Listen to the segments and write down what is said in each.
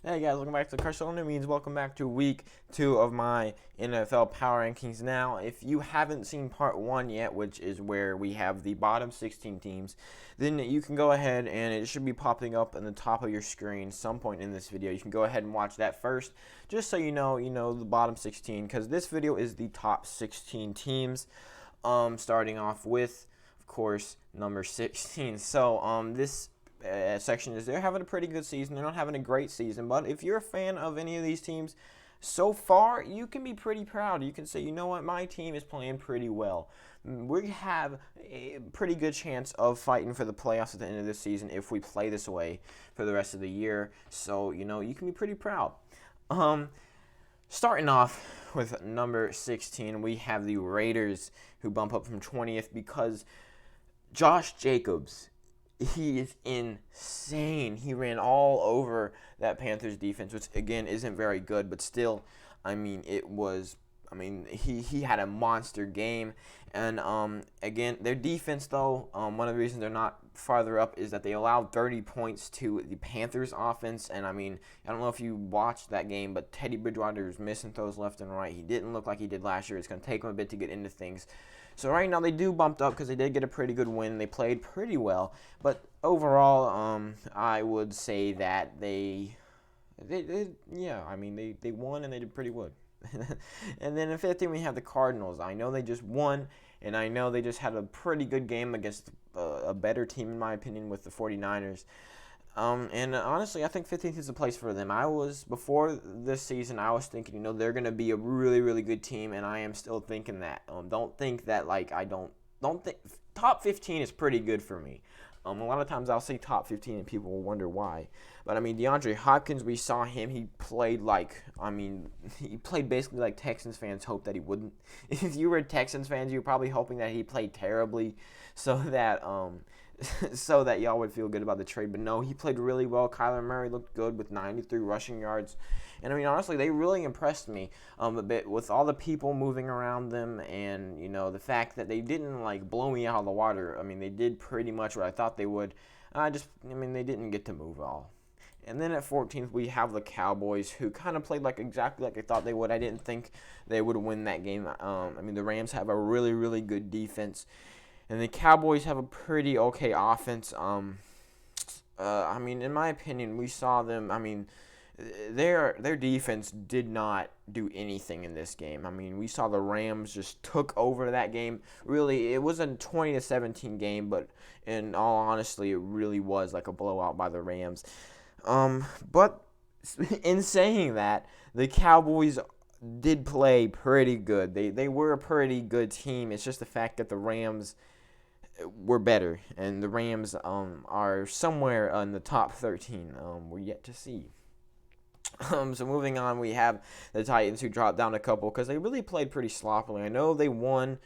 Hey guys, welcome back to Cardinals. Means welcome back to week 2 of my NFL Power Rankings. Now, if you haven't seen part 1 yet, which is where we have the bottom 16 teams, then you can go ahead and it should be popping up in the top of your screen some point in this video. You can go ahead and watch that first, just so you know the bottom 16, because this video is the top 16 teams, starting off with, of course, number 16. So, this section is they're having a pretty good season. They're not having a great season, but if you're a fan of any of these teams so far, you can be pretty proud. You can say, you know what, my team is playing pretty well. We have a pretty good chance of fighting for the playoffs at the end of this season if we play this way for the rest of the year. So, you can be pretty proud. Starting off with number 16, we have the Raiders, who bump up from 20th because Josh Jacobs, he is insane. He ran all over that Panthers defense, which again isn't very good, but still, he had a monster game. And again, their defense, though, one of the reasons they're not farther up is that they allowed 30 points to the Panthers offense. And I don't know if you watched that game, but Teddy Bridgewater is missing throws left and right. He didn't look like he did last year. It's going to take him a bit to get into things. So right now they do bumped up because they did get a pretty good win. They played pretty well, but overall, I would say that they won and they did pretty good. And then in 15 we have the Cardinals. I know they just won, and I know they just had a pretty good game against a better team in my opinion with the 49ers. And honestly, I think 15th is the place for them. Before this season, I was thinking, they're going to be a really, really good team, and I am still thinking that. Don't think that, don't think, top 15 is pretty good for me. A lot of times I'll say top 15 and people will wonder why. But, DeAndre Hopkins, we saw him. He played he played basically like Texans fans hoped that he wouldn't. If you were Texans fans, you were probably hoping that he played terribly so that y'all would feel good about the trade. But no, he played really well. Kyler Murray looked good with 93 rushing yards. And honestly, they really impressed me a bit with all the people moving around them, and the fact that they didn't blow me out of the water. They did pretty much what I thought they would. They didn't get to move all. And then at 14th, we have the Cowboys, who kind of played exactly like I thought they would. I didn't think they would win that game. The Rams have a really, really good defense, and the Cowboys have a pretty okay offense. In my opinion, we saw them. Their defense did not do anything in this game. We saw the Rams just took over that game. Really, it was a 20-17 game, but in all honesty, it really was like a blowout by the Rams. But in saying that, the Cowboys did play pretty good. They were a pretty good team. It's just the fact that the Rams were better, and the Rams are somewhere in the top 13. We're yet to see. So moving on, we have the Titans, who dropped down a couple because they really played pretty sloppily. I know they won,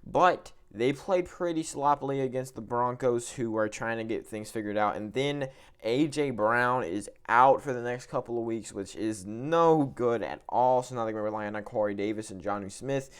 but they played pretty sloppily against the Broncos, who are trying to get things figured out. And then A.J. Brown is out for the next couple of weeks, which is no good at all. So now they're going to rely on Corey Davis and Jonnu Smith.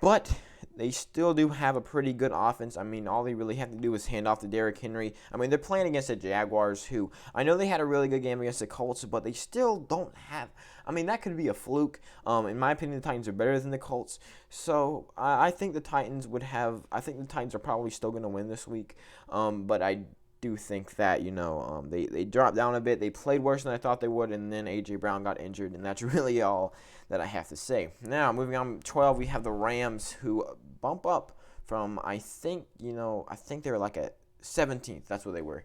But they still do have a pretty good offense. All they really have to do is hand off to Derrick Henry. They're playing against the Jaguars, who I know they had a really good game against the Colts, but they still don't have. That could be a fluke. In my opinion, the Titans are better than the Colts. So I think the Titans are probably still going to win this week. But I do think that they dropped down a bit. They played worse than I thought they would, and then A.J. Brown got injured, and that's really all that I have to say. Now, moving on, 12, we have the Rams, who bump up from, I think they were at 17th. That's what they were.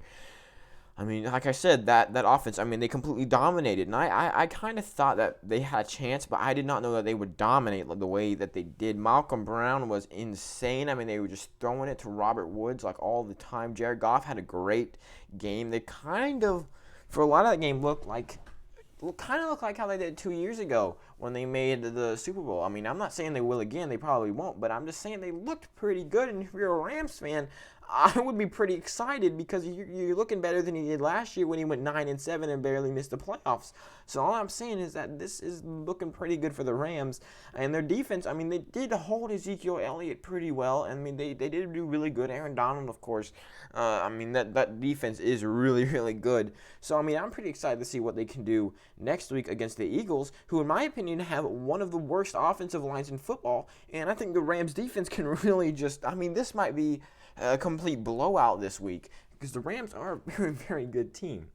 Like I said, that offense, they completely dominated. And I kind of thought that they had a chance, but I did not know that they would dominate the way that they did. Malcolm Brown was insane. They were just throwing it to Robert Woods all the time. Jared Goff had a great game. They kind of, for a lot of that game, looked like how they did 2 years ago when they made the Super Bowl. I'm not saying they will again. They probably won't. But I'm just saying they looked pretty good. And if you're a Rams fan, I would be pretty excited because you're looking better than he did last year when he went 9-7 and barely missed the playoffs. So all I'm saying is that this is looking pretty good for the Rams. And their defense, I mean, they did hold Ezekiel Elliott pretty well. I mean, they did do really good. Aaron Donald, of course. I mean, that defense is really, really good. So, I mean, I'm pretty excited to see what they can do next week against the Eagles, who, in my opinion, have one of the worst offensive lines in football. And I think the Rams defense can really just, I mean, this might be a complete blowout this week because the Rams are a very, very good team.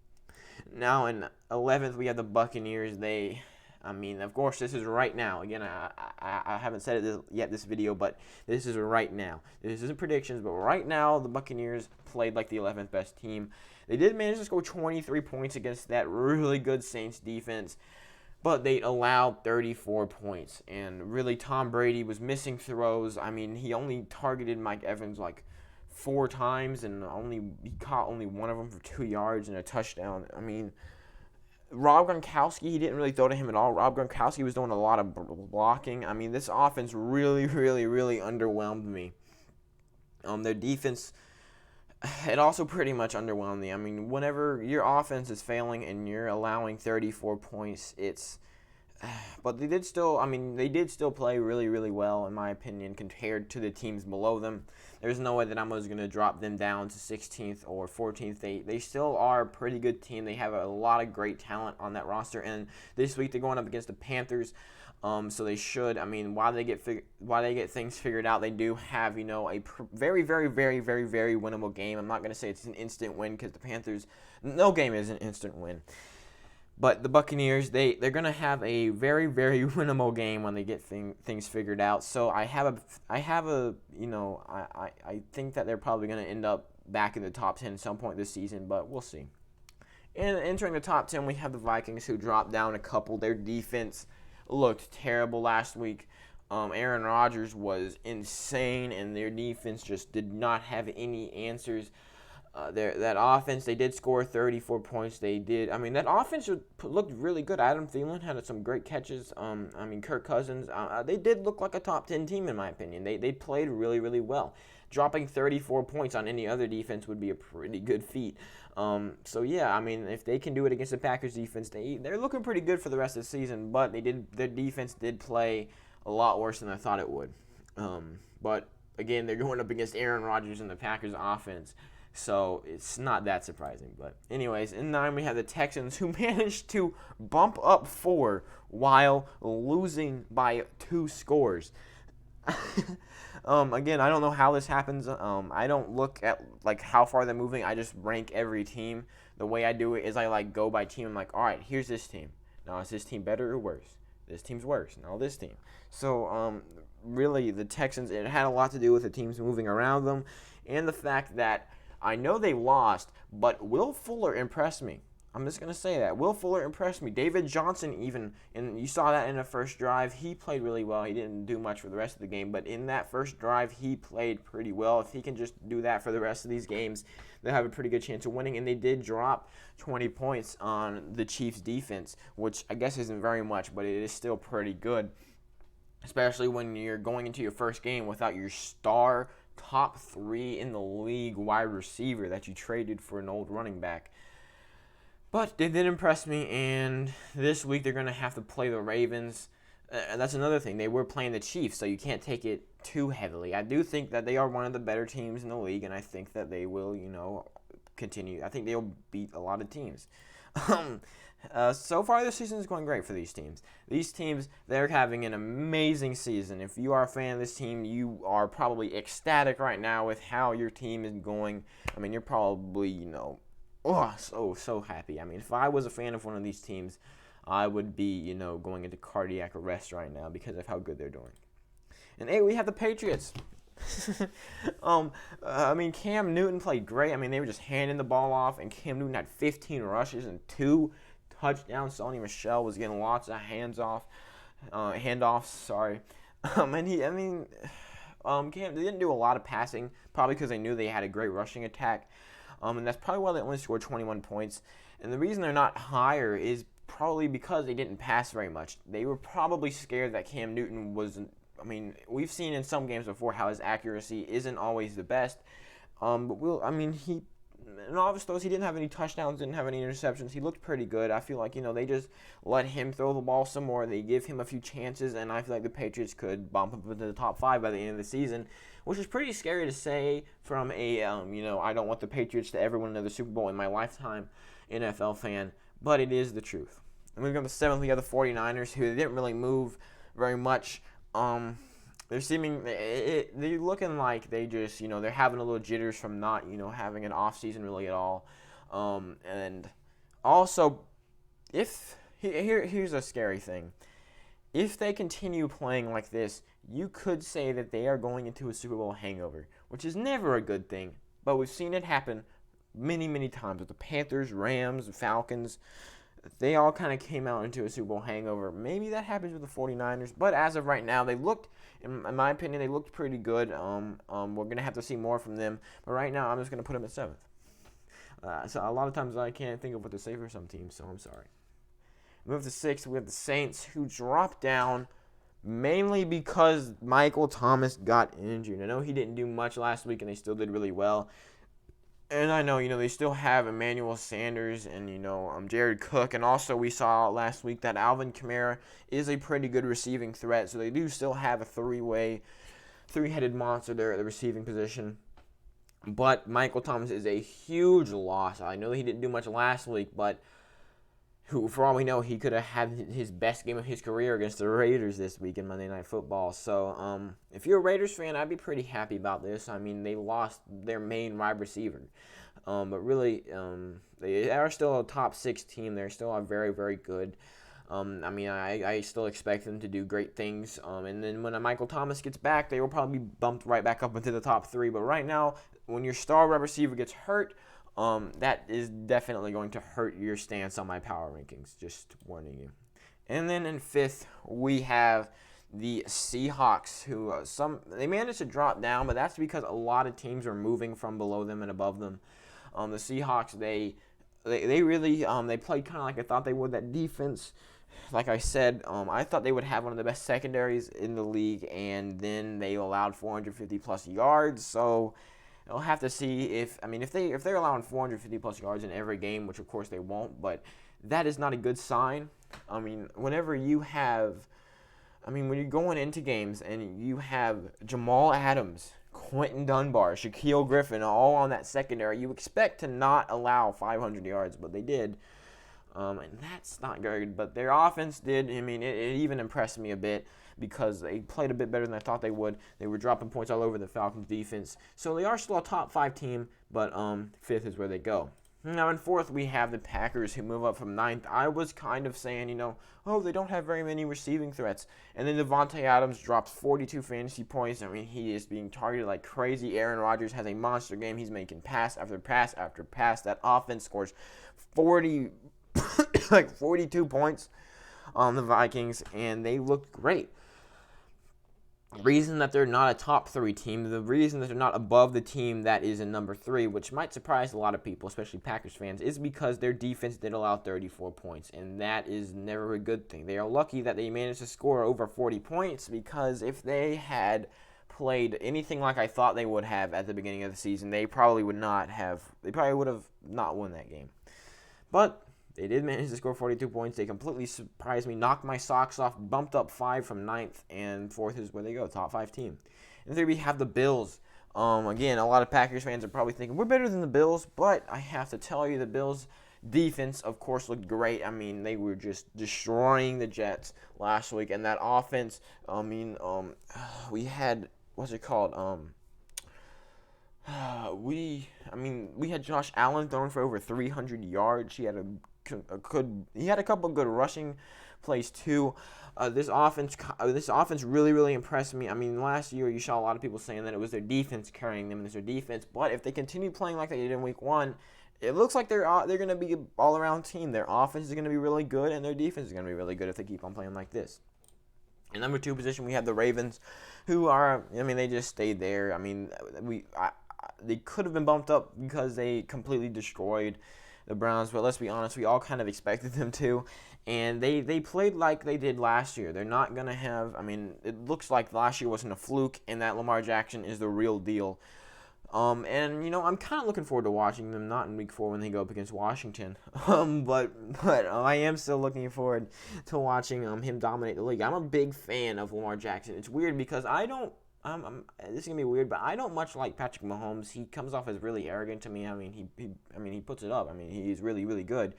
Now in 11th, we have the Buccaneers. I mean, of course, this is right now. Again, I haven't said it yet this video, but this is right now. This isn't predictions, but right now, the Buccaneers played like the 11th best team. They did manage to score 23 points against that really good Saints defense, but they allowed 34 points. And really, Tom Brady was missing throws. I mean, he only targeted Mike Evans like 4 times, and he caught only one of them for 2 yards and a touchdown. I mean, Rob Gronkowski, he didn't really throw to him at all. Rob Gronkowski was doing a lot of blocking. I mean, this offense really, really, really underwhelmed me. Their defense, it also pretty much underwhelmed me. I mean, whenever your offense is failing and you're allowing 34 points, but they did still play really, really well, in my opinion, compared to the teams below them. There's no way that I'm going to drop them down to 16th or 14th. They still are a pretty good team. They have a lot of great talent on that roster. And this week they're going up against the Panthers. So they should. I mean, while they get things figured out, they do have a very, very, very, very, very winnable game. I'm not going to say it's an instant win because the Panthers, no game is an instant win. But the Buccaneers, they're going to have a very, very winnable game when they get things figured out. So I think that they're probably going to end up back in the top 10 at some point this season, but we'll see. And entering the top 10, we have the Vikings, who dropped down a couple. Their defense looked terrible last week. Aaron Rodgers was insane, and their defense just did not have any answers. That offense, they did score 34 points. That offense looked really good. Adam Thielen had some great catches. Kirk Cousins, they did look like a top 10 team, in my opinion. They played really, really well. Dropping 34 points on any other defense would be a pretty good feat. If they can do it against the Packers defense, they're looking pretty good for the rest of the season, but their defense did play a lot worse than I thought it would. But, again, they're going up against Aaron Rodgers and the Packers offense. So it's not that surprising. But anyways, in 9 we have the Texans, who managed to bump up 4 while losing by 2 scores. Again, I don't know how this happens. I don't look at how far they're moving. I just rank every team. The way I do it is I go by team. I'm like, all right, here's this team. Now, is this team better or worse? This team's worse. Now this team. So really, the Texans, it had a lot to do with the teams moving around them, and the fact that I know they lost, but Will Fuller impressed me. I'm just going to say that. Will Fuller impressed me. David Johnson even, and you saw that in the first drive, he played really well. He didn't do much for the rest of the game, but in that first drive, he played pretty well. If he can just do that for the rest of these games, they'll have a pretty good chance of winning. And they did drop 20 points on the Chiefs' defense, which I guess isn't very much, but it is still pretty good, especially when you're going into your first game without your star top 3 in the league wide receiver that you traded for an old running back. But they did impress me, and this week they're going to have to play the Ravens. That's another thing. They were playing the Chiefs, so you can't take it too heavily. I do think that they are one of the better teams in the league, and I think that they will, continue. I think they'll beat a lot of teams. So far, this season is going great for these teams. These teams, they're having an amazing season. If you are a fan of this team, you are probably ecstatic right now with how your team is going. I mean, you're probably, so happy. I mean, if I was a fan of one of these teams, I would be, going into cardiac arrest right now because of how good they're doing. And 8, we have the Patriots. Cam Newton played great. I mean, they were just handing the ball off, and Cam Newton had 15 rushes and 2 touchdowns. Sony Michel was getting lots of handoffs. Cam, they didn't do a lot of passing, probably because they knew they had a great rushing attack. And that's probably why they only scored 21 points. And the reason they're not higher is probably because they didn't pass very much. They were probably scared that Cam Newton wasn't. I mean, we've seen in some games before how his accuracy isn't always the best. In all of his throws, he didn't have any touchdowns, didn't have any interceptions. He looked pretty good. I feel like, they just let him throw the ball some more. They give him a few chances, and I feel like the Patriots could bump up into the top 5 by the end of the season, which is pretty scary to say from I don't want the Patriots to ever win another Super Bowl in my lifetime NFL fan, but it is the truth. And moving on to 7th, we got the 49ers, who didn't really move very much. They're looking like they just, they're having a little jitters from not, having an off season really at all. And also, here's a scary thing. If they continue playing like this, you could say that they are going into a Super Bowl hangover, which is never a good thing. But we've seen it happen many, many times with the Panthers, Rams, Falcons. They all kind of came out into a Super Bowl hangover. Maybe that happens with the 49ers. But as of right now, they looked, in my opinion, they looked pretty good. We're going to have to see more from them. But right now, I'm just going to put them at 7th. So a lot of times I can't think of what to say for some teams, so I'm sorry. Move to 6th, we have the Saints, who dropped down mainly because Michael Thomas got injured. I know he didn't do much last week, and they still did really well. And I know, they still have Emmanuel Sanders and, Jared Cook. And also we saw last week that Alvin Kamara is a pretty good receiving threat. So they do still have a three-headed monster there at the receiving position. But Michael Thomas is a huge loss. I know he didn't do much last week, but for all we know, he could have had his best game of his career against the Raiders this week in Monday Night Football. So if you're a Raiders fan, I'd be pretty happy about this. I mean, they lost their main wide receiver. But really, they are still a top 6 team. They're still very, very good. I still expect them to do great things. And then when Michael Thomas gets back, they will probably be bumped right back up into the top 3. But right now, when your star wide receiver gets hurt, that is definitely going to hurt your stance on my power rankings. Just warning you. And then in 5th, we have the Seahawks, who they managed to drop down, but that's because a lot of teams are moving from below them and above them. The Seahawks, they really they played kind of like I thought they would. That defense, like I said, I thought they would have one of the best secondaries in the league, and then they allowed 450 plus yards. So I'll have to see if they're allowing 450 plus yards in every game, which of course they won't, but that is not a good sign. When you're going into games and you have Jamal Adams, Quentin Dunbar, Shaquille Griffin all on that secondary, you expect to not allow 500 yards, but they did. And that's not good. But their offense did. It even impressed me a bit because they played a bit better than I thought they would. They were dropping points all over the Falcons' defense. So they are still a top 5 team, but 5th is where they go. Now in 4th, we have the Packers, who move up from 9th. I was kind of saying, they don't have very many receiving threats. And then Devontae Adams drops 42 fantasy points. He is being targeted like crazy. Aaron Rodgers has a monster game. He's making pass after pass after pass. That offense scores 42 points on the Vikings, and they looked great. The reason that they're not a top 3 team, the reason that they're not above the team that is in number 3, which might surprise a lot of people, especially Packers fans, is because their defense did allow 34 points, and that is never a good thing. They are lucky that they managed to score over 40 points, because if they had played anything like I thought they would have at the beginning of the season, they probably would have not won that game. But they did manage to score 42 points. They completely surprised me, knocked my socks off, bumped up 5 from 9th, and 4th is where they go, top 5 team. And there we have the Bills. Again, a lot of Packers fans are probably thinking, we're better than the Bills, but I have to tell you, the Bills' defense, of course, looked great. They were just destroying the Jets last week, and that offense, we had, what's it called, we had Josh Allen throwing for over 300 yards. He had a couple of good rushing plays too. This offense really, really impressed me. Last year you saw a lot of people saying that it was their defense carrying them, and it's their defense. But if they continue playing like they did in Week 1, it looks like they're going to be an all-around team. Their offense is going to be really good, and their defense is going to be really good if they keep on playing like this. In number 2 position, we have the Ravens, who are, they just stayed there. They could have been bumped up because they completely destroyed the Browns, but let's be honest, we all kind of expected them to, and they played like they did last year. They're not going to have, it looks like last year wasn't a fluke, and that Lamar Jackson is the real deal. And I'm kind of looking forward to watching them, not in week 4 when they go up against Washington. But I am still looking forward to watching him dominate the league. I'm a big fan of Lamar Jackson. It's weird because I don't. This is gonna be weird, but I don't much like Patrick Mahomes. He comes off as really arrogant to me. I mean, he puts it up. I mean, he's really, really good.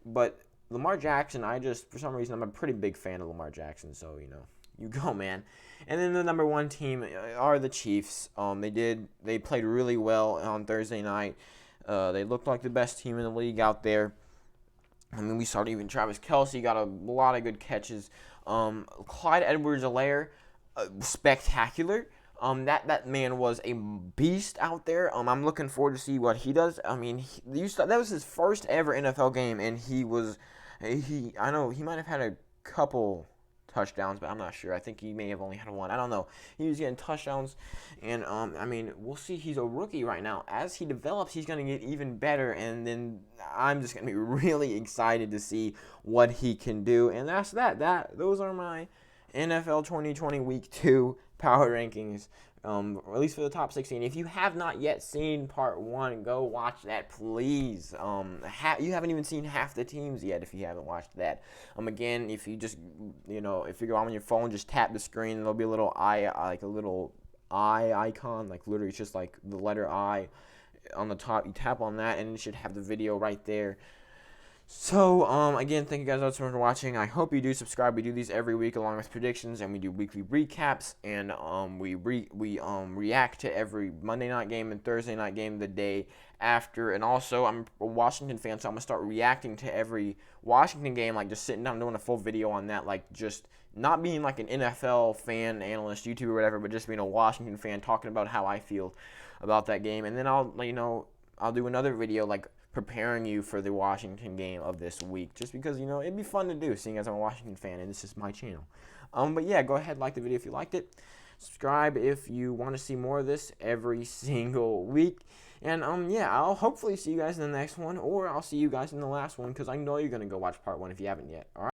But Lamar Jackson, for some reason, I'm a pretty big fan of Lamar Jackson. So you go, man. And then the number 1 team are the Chiefs. They played really well on Thursday night. They looked like the best team in the league out there. I mean, we saw even Travis Kelce got a lot of good catches. Clyde Edwards-Helaire, spectacular. That man was a beast out there. I'm looking forward to see what he does. I mean, that was his first ever NFL game, and I know he might have had a couple touchdowns, but I'm not sure. I think he may have only had one. I don't know. He was getting touchdowns, and I mean, we'll see. He's a rookie right now. As he develops, he's going to get even better, and then I'm just going to be really excited to see what he can do. And that's that. Those are my NFL 2020 Week 2 power rankings, at least for the top 16. If you have not yet seen part 1, go watch that, please. You haven't even seen half the teams yet if you haven't watched that. Again, if you just, if you go on your phone, just tap the screen, there'll be a little eye icon, like literally it's just like the letter I on the top. You tap on that, and it should have the video right there. So, again, thank you guys all so much for watching. I hope you do subscribe. We do these every week along with predictions, and we do weekly recaps, and we react to every Monday night game and Thursday night game the day after. And also, I'm a Washington fan, so I'm going to start reacting to every Washington game, like just sitting down doing a full video on that, like just not being like an NFL fan, analyst, YouTuber, or whatever, but just being a Washington fan talking about how I feel about that game. And then I'll do another video like preparing you for the Washington game of this week, just because it'd be fun to do, seeing as I'm a Washington fan and this is my channel. But yeah, go ahead, like the video if you liked it, subscribe if you want to see more of this every single week, and yeah, I'll hopefully see you guys in the next one, or I'll see you guys in the last one, because I know you're gonna go watch part 1 if you haven't yet. All right.